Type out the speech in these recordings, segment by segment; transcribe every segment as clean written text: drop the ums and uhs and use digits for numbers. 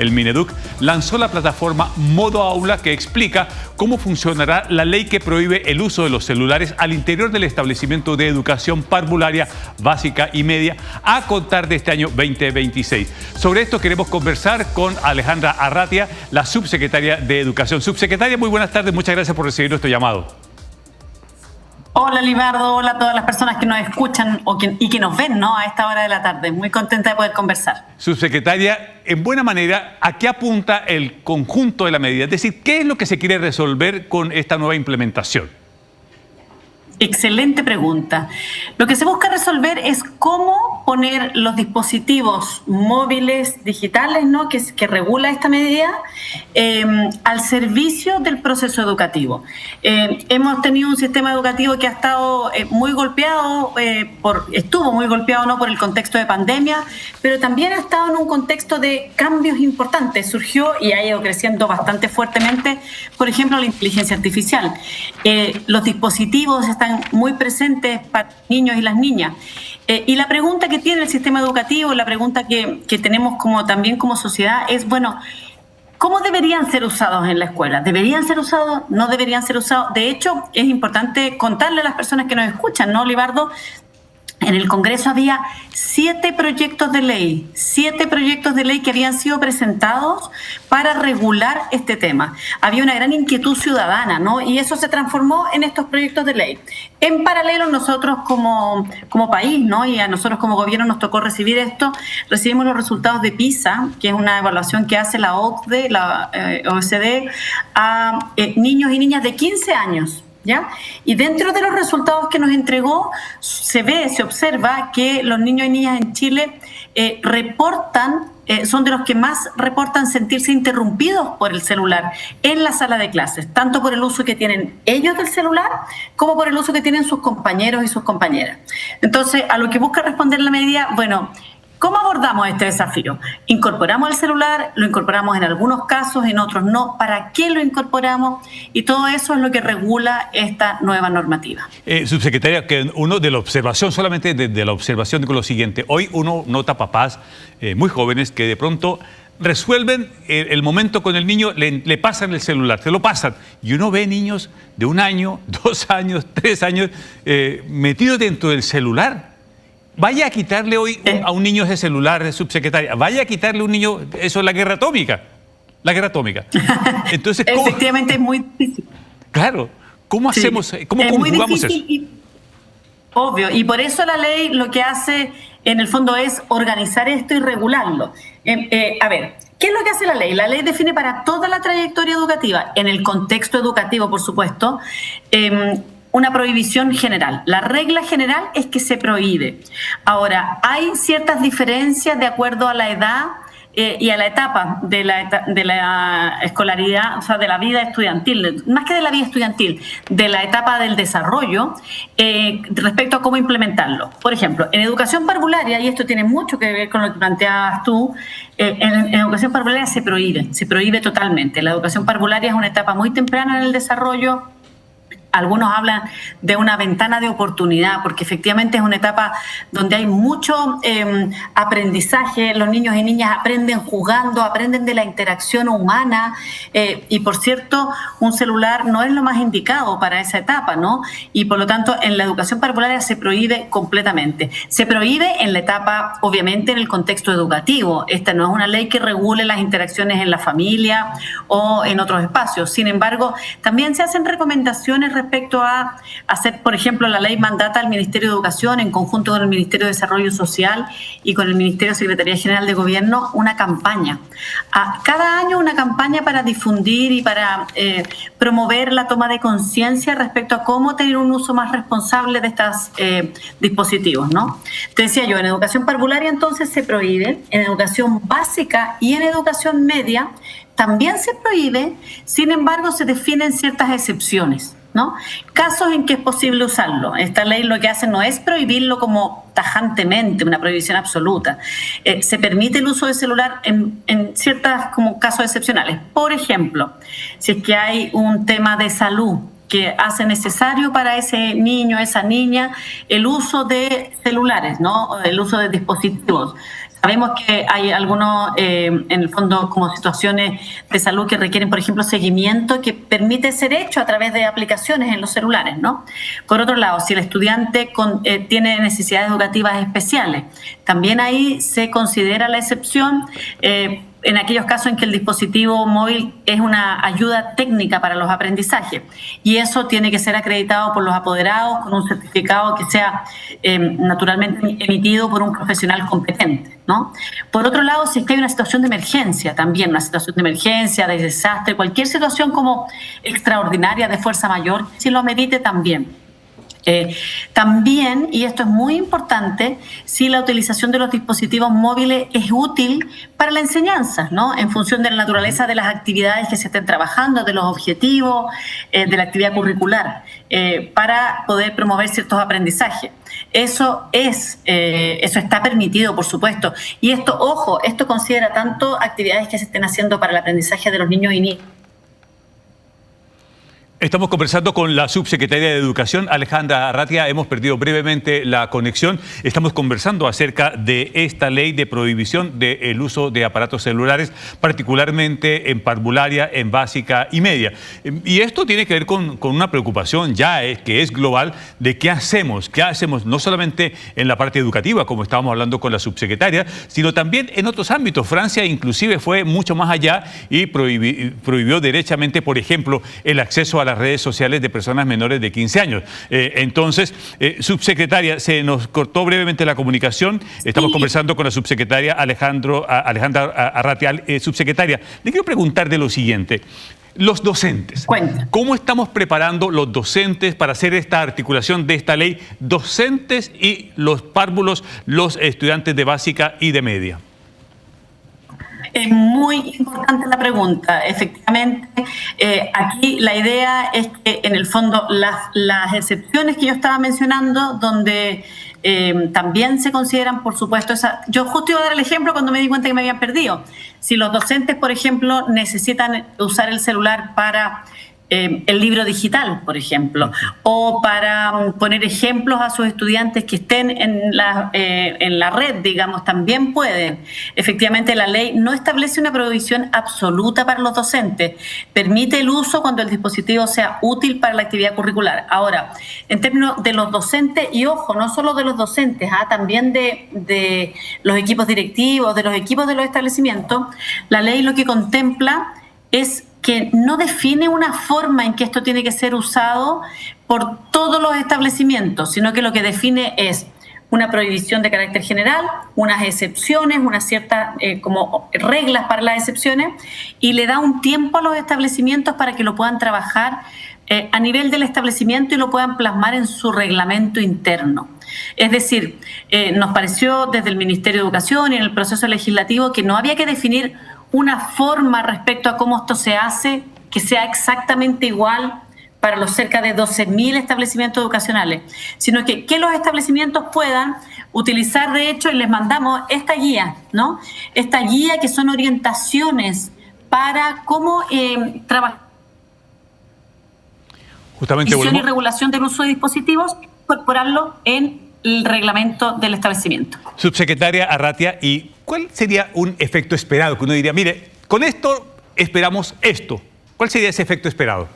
el Mineduc, lanzó la plataforma Modo Aula que explica cómo funcionará la ley que prohíbe el uso de los celulares al interior del establecimiento de educación parvularia básica y media a contar de este año 2026. Sobre esto queremos conversar con Alejandra Arratia, la subsecretaria de Educación. Subsecretaria, muy buenas tardes, muchas gracias por recibir nuestro llamado. Hola Libardo, hola a todas las personas que nos escuchan y que nos ven, ¿no?, a esta hora de la tarde. Muy contenta de poder conversar. Subsecretaria, en buena manera, ¿a qué apunta el conjunto de la medida? Es decir, ¿qué es lo que se quiere resolver con esta nueva implementación? Excelente pregunta. Lo que se busca resolver es cómo poner los dispositivos móviles digitales, ¿no?, que regula esta medida, al servicio del proceso educativo. Hemos tenido un sistema educativo que ha estado muy golpeado, estuvo muy golpeado, ¿no?, por el contexto de pandemia, pero también ha estado en un contexto de cambios importantes. Surgió y ha ido creciendo bastante fuertemente, por ejemplo, la inteligencia artificial. Los dispositivos están muy presentes para los niños y las niñas. Y la pregunta que tiene el sistema educativo, la pregunta que tenemos también como sociedad es, bueno, ¿cómo deberían ser usados en la escuela? ¿Deberían ser usados? ¿No deberían ser usados? De hecho, es importante contarle a las personas que nos escuchan, ¿no, Libardo? En el Congreso había 7 proyectos de ley que habían sido presentados para regular este tema. Había una gran inquietud ciudadana, ¿no? Y eso se transformó en estos proyectos de ley. En paralelo, nosotros como país, ¿no?, y a nosotros como gobierno nos tocó recibir esto, recibimos los resultados de PISA, que es una evaluación que hace la OCDE, la OECD, a niños y niñas de 15 años. ¿Ya? Y dentro de los resultados que nos entregó, se observa que los niños y niñas en Chile son de los que más reportan sentirse interrumpidos por el celular en la sala de clases, tanto por el uso que tienen ellos del celular como por el uso que tienen sus compañeros y sus compañeras. Entonces, a lo que busca responder la medida, bueno, ¿cómo abordamos este desafío? ¿Incorporamos el celular? ¿Lo incorporamos en algunos casos, en otros no? ¿Para qué lo incorporamos? Y todo eso es lo que regula esta nueva normativa. Subsecretaria, que uno de la observación, solamente de la observación, digo lo siguiente. Hoy uno nota papás muy jóvenes que de pronto resuelven el momento con el niño, le pasan el celular, se lo pasan. Y uno ve niños de 1 año, 2 años, 3 años metidos dentro del celular. Vaya a quitarle hoy a un niño ese celular, subsecretaria. Vaya a quitarle a un niño, eso es la guerra atómica. La guerra atómica. Entonces, efectivamente es muy difícil. Claro. ¿Cómo hacemos, cómo conjugamos eso? Obvio. Y por eso la ley lo que hace, en el fondo, es organizar esto y regularlo. A ver, ¿qué es lo que hace la ley? La ley define para toda la trayectoria educativa, en el contexto educativo, por supuesto, una prohibición general. La regla general es que se prohíbe. Ahora, hay ciertas diferencias de acuerdo a la edad y a la etapa de la escolaridad, o sea, de la vida estudiantil, más que de la vida estudiantil, de la etapa del desarrollo, respecto a cómo implementarlo. Por ejemplo, en educación parvularia, y esto tiene mucho que ver con lo que planteabas tú, en educación parvularia se prohíbe totalmente. La educación parvularia es una etapa muy temprana en el desarrollo. Algunos hablan de una ventana de oportunidad, porque efectivamente es una etapa donde hay mucho aprendizaje. Los niños y niñas aprenden jugando, aprenden de la interacción humana, y por cierto, un celular no es lo más indicado para esa etapa, ¿no? Y por lo tanto, en la educación parvularia se prohíbe completamente. Se prohíbe en la etapa, obviamente, en el contexto educativo. Esta no es una ley que regule las interacciones en la familia o en otros espacios. Sin embargo, también se hacen recomendaciones respecto a hacer, por ejemplo, la ley mandata al Ministerio de Educación, en conjunto con el Ministerio de Desarrollo Social y con el Ministerio de Secretaría General de Gobierno, una campaña. Cada año una campaña para difundir y para promover la toma de conciencia respecto a cómo tener un uso más responsable de estos dispositivos, ¿no? Te decía yo, en educación parvularia entonces se prohíbe, en educación básica y en educación media también se prohíbe, sin embargo se definen ciertas excepciones, ¿no? Casos en que es posible usarlo. Esta ley lo que hace no es prohibirlo como tajantemente, una prohibición absoluta. Se permite el uso del celular en ciertos casos excepcionales. Por ejemplo, si es que hay un tema de salud que hace necesario para ese niño, esa niña, el uso de celulares, ¿no? El uso de dispositivos Sabemos que hay algunos, en el fondo, como situaciones de salud que requieren, por ejemplo, seguimiento que permite ser hecho a través de aplicaciones en los celulares, ¿no? Por otro lado, si el estudiante tiene necesidades educativas especiales, también ahí se considera la excepción en aquellos casos en que el dispositivo móvil es una ayuda técnica para los aprendizajes, y eso tiene que ser acreditado por los apoderados con un certificado que sea naturalmente emitido por un profesional competente, ¿no? Por otro lado, si es que hay una situación de emergencia, también una situación de emergencia, de desastre, cualquier situación como extraordinaria de fuerza mayor, si lo amerite también. También, y esto es muy importante, si la utilización de los dispositivos móviles es útil para la enseñanza, ¿no? En función de la naturaleza de las actividades que se estén trabajando, de los objetivos, de la actividad curricular, para poder promover ciertos aprendizajes. Eso está permitido, por supuesto. Y esto, ojo, esto considera tanto actividades que se estén haciendo para el aprendizaje de los niños y niñas. Estamos conversando con la subsecretaria de Educación, Alejandra Arratia. Hemos perdido brevemente la conexión. Estamos conversando acerca de esta ley de prohibición del uso de aparatos celulares, particularmente en parvularia, en básica y media. Y esto tiene que ver con una preocupación ya que es global de qué hacemos no solamente en la parte educativa, como estábamos hablando con la subsecretaria, sino también en otros ámbitos. Francia inclusive fue mucho más allá y prohibió derechamente, por ejemplo, el acceso a las redes sociales de personas menores de 15 años. Entonces, subsecretaria, se nos cortó brevemente la comunicación. Estamos conversando con la subsecretaria Alejandra Arratia. Subsecretaria, le quiero preguntar de lo siguiente. Los docentes, ¿cómo estamos preparando los docentes para hacer esta articulación de esta ley? Docentes y los párvulos, los estudiantes de básica y de media. Es muy importante la pregunta. Efectivamente, aquí la idea es que en el fondo las excepciones que yo estaba mencionando, donde también se consideran, por supuesto, yo justo iba a dar el ejemplo cuando me di cuenta que me habían perdido. Si los docentes, por ejemplo, necesitan usar el celular para el libro digital, por ejemplo, o para poner ejemplos a sus estudiantes que estén en la red, digamos, también pueden. Efectivamente, la ley no establece una prohibición absoluta para los docentes, permite el uso cuando el dispositivo sea útil para la actividad curricular. Ahora, en términos de los docentes, y ojo, no solo de los docentes, también de los equipos directivos, de los equipos de los establecimientos, la ley lo que contempla es que no define una forma en que esto tiene que ser usado por todos los establecimientos, sino que lo que define es una prohibición de carácter general, unas excepciones, unas ciertas como reglas para las excepciones, y le da un tiempo a los establecimientos para que lo puedan trabajar a nivel del establecimiento y lo puedan plasmar en su reglamento interno. Es decir, nos pareció desde el Ministerio de Educación y en el proceso legislativo que no había que definir una forma respecto a cómo esto se hace, que sea exactamente igual para los cerca de 12.000 establecimientos educacionales, sino que los establecimientos puedan utilizar, de hecho, y les mandamos esta guía, ¿no? Esta guía que son orientaciones para cómo trabajar justamente y regulación del uso de dispositivos, incorporarlo en el reglamento del establecimiento. Subsecretaria Arratia, ¿y cuál sería un efecto esperado? Que uno diría, mire, con esto esperamos esto. ¿Cuál sería ese efecto esperado?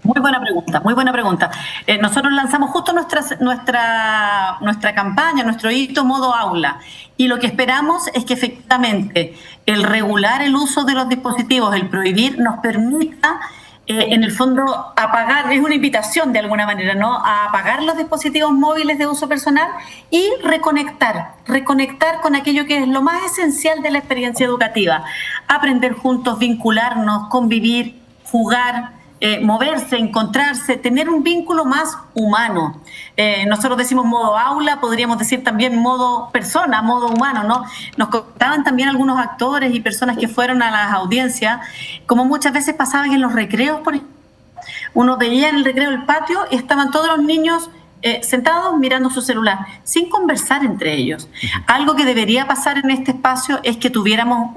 Muy buena pregunta, muy buena pregunta. Nosotros lanzamos justo nuestra campaña, nuestro hito modo aula, y lo que esperamos es que efectivamente el regular el uso de los dispositivos, el prohibir, nos permita en el fondo apagar, es una invitación de alguna manera, ¿no?, a apagar los dispositivos móviles de uso personal y reconectar con aquello que es lo más esencial de la experiencia educativa: aprender juntos, vincularnos, convivir, jugar, moverse, encontrarse, tener un vínculo más humano. Nosotros decimos modo aula, podríamos decir también modo persona, modo humano, ¿no? Nos contaban también algunos actores y personas que fueron a las audiencias, como muchas veces pasaban en los recreos, por ejemplo. Uno veía en el recreo del patio y estaban todos los niños sentados mirando su celular, sin conversar entre ellos. Algo que debería pasar en este espacio es que tuviéramos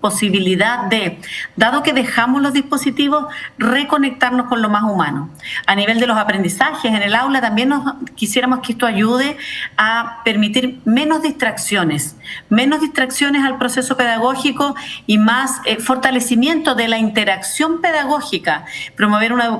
posibilidad de, dado que dejamos los dispositivos, reconectarnos con lo más humano. A nivel de los aprendizajes en el aula también quisiéramos que esto ayude a permitir menos distracciones al proceso pedagógico y más fortalecimiento de la interacción pedagógica, promover una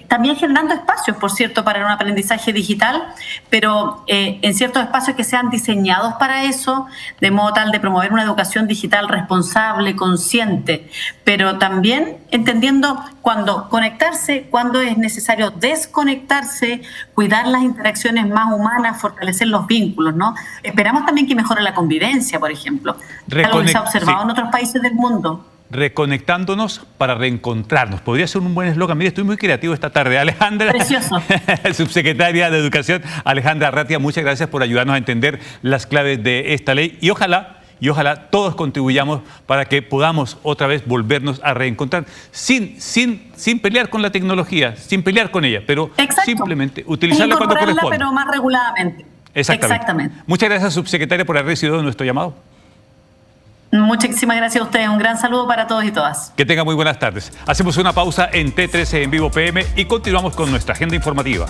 también generando espacios, por cierto, para un aprendizaje digital, pero en ciertos espacios que sean diseñados para eso, de modo tal de promover una educación digital responsable, consciente, pero también entendiendo cuándo conectarse, cuándo es necesario desconectarse, cuidar las interacciones más humanas, fortalecer los vínculos, ¿no? Esperamos también que mejore la convivencia, por ejemplo, algo que se ha observado en otros países del mundo. Reconectándonos para reencontrarnos. Podría ser un buen eslogan. Mire, estoy muy creativo esta tarde. Alejandra, precioso. Subsecretaria de Educación, Alejandra Arratia, muchas gracias por ayudarnos a entender las claves de esta ley y ojalá todos contribuyamos para que podamos otra vez volvernos a reencontrar sin pelear con la tecnología, sin pelear con ella, pero simplemente utilizarla cuando corresponde. Pero más reguladamente. Exactamente. Muchas gracias, subsecretaria, por haber recibido nuestro llamado. Muchísimas gracias a ustedes. Un gran saludo para todos y todas. Que tengan muy buenas tardes. Hacemos una pausa en T13 en Vivo PM y continuamos con nuestra agenda informativa.